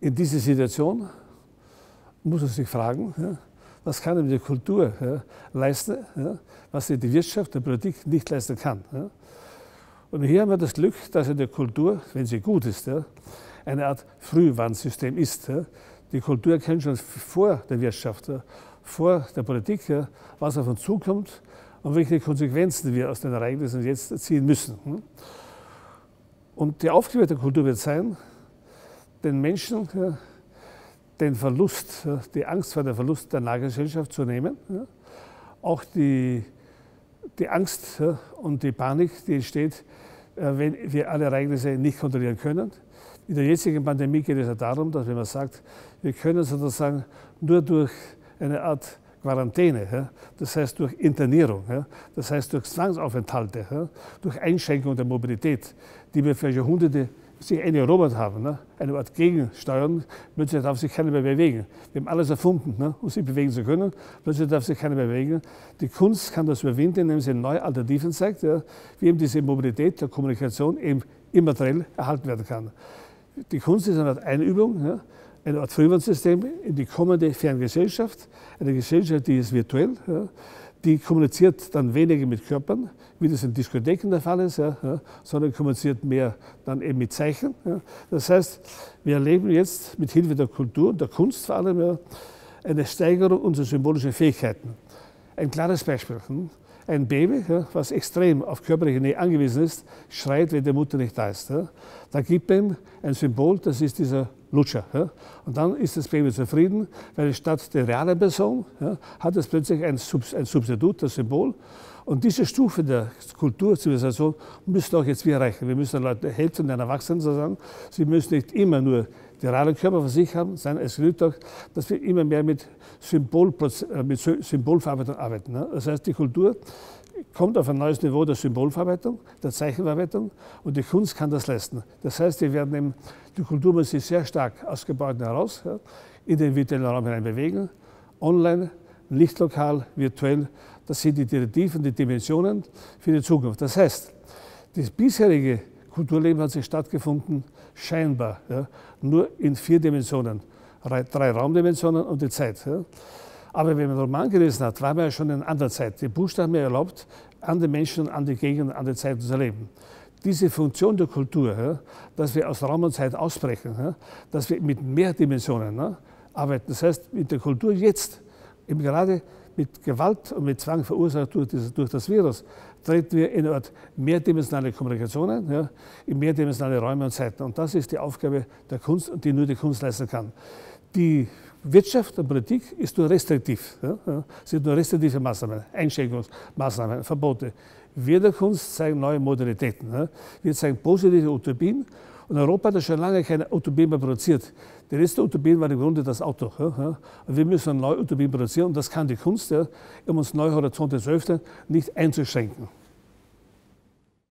In dieser Situation muss man sich fragen, ja, was kann denn die Kultur leisten, ja, was die Wirtschaft, die Politik nicht leisten kann. Ja. Und hier haben wir das Glück, dass in der Kultur, wenn sie gut ist, ja, eine Art Frühwarnsystem ist. Ja. Die Kultur kennt schon vor der Wirtschaft, ja, vor der Politik, ja, was auf uns zukommt und welche Konsequenzen wir aus den Ereignissen jetzt ziehen müssen. Und die Aufgabe der Kultur wird sein, den Menschen den Verlust, die Angst vor dem Verlust der Nahgesellschaft zu nehmen, auch die Angst und die Panik, die entsteht, wenn wir alle Ereignisse nicht kontrollieren können. In der jetzigen Pandemie geht es ja darum, dass wenn man sagt, wir können sozusagen nur durch eine Art Quarantäne, das heißt durch Internierung, das heißt durch Zwangsaufenthalte, durch Einschränkung der Mobilität, die wir für Jahrhunderte sich eingerobert haben, eine Art Gegensteuern, plötzlich darf sich keiner mehr bewegen. Wir haben alles erfunden, um sich bewegen zu können, plötzlich darf sich keiner mehr bewegen. Die Kunst kann das überwinden, indem sie neue Alternativen zeigt, wie eben diese Mobilität der Kommunikation eben immateriell erhalten werden kann. Die Kunst ist eine Art Einübung, eine Art Frühwarnsystem in die kommende Ferngesellschaft, eine Gesellschaft, die ist virtuell, die kommuniziert dann weniger mit Körpern, wie das in Diskotheken der Fall ist, sondern kommuniziert mehr dann eben mit Zeichen. Das heißt, wir erleben jetzt mit Hilfe der Kultur und der Kunst vor allem eine Steigerung unserer symbolischen Fähigkeiten. Ein klares Beispiel. Ein Baby, was extrem auf körperliche Nähe angewiesen ist, schreit, wenn die Mutter nicht da ist. Da gibt man ihm ein Symbol, das ist dieser Lutscher. Und dann ist das Baby zufrieden, weil statt der realen Person hat es plötzlich ein Substitut, das Symbol. Und diese Stufe der Kulturzivilisation müssen auch jetzt wir erreichen. Wir müssen den Leuten helfen, den Erwachsenen zu sagen, sie müssen nicht immer nur die realen Körper für sich haben, sondern es genügt auch, dass wir immer mehr mit Symbolverarbeitung arbeiten. Das heißt, die Kultur kommt auf ein neues Niveau der Symbolverarbeitung, der Zeichenverarbeitung und die Kunst kann das leisten. Das heißt, wir werden eben, die Kultur muss sich sehr stark aus Gebäuden heraus in den virtuellen Raum hinein bewegen, online, nicht lokal, virtuell. Das sind die Direktiven, die Dimensionen für die Zukunft. Das heißt, das bisherige Kulturleben hat sich stattgefunden, scheinbar, nur in 4 Dimensionen, 3 Raumdimensionen und die Zeit. Aber wenn man einen Roman gelesen hat, war man ja schon in einer anderen Zeit. Die Buchstaben haben mir erlaubt, an den Menschen, an die Gegenden, an die Zeiten zu erleben. Diese Funktion der Kultur, dass wir aus Raum und Zeit ausbrechen, dass wir mit mehr Dimensionen arbeiten. Das heißt, mit der Kultur jetzt, eben gerade mit Gewalt und mit Zwang verursacht durch das Virus, treten wir in eine Art mehrdimensionale Kommunikationen, in mehrdimensionale Räume und Zeiten. Und das ist die Aufgabe der Kunst, die nur die Kunst leisten kann. Die Wirtschaft und Politik ist nur restriktiv, sind nur restriktive Maßnahmen, Einschränkungsmaßnahmen, Verbote. Wir der Kunst zeigen neue Modalitäten. Wir zeigen positive Utopien. Und Europa hat schon lange keine Utopien mehr produziert. Die letzte Utopie war im Grunde das Auto. Und wir müssen neue Utopien produzieren und das kann die Kunst, um uns neue Horizonte zu öffnen, nicht einzuschränken.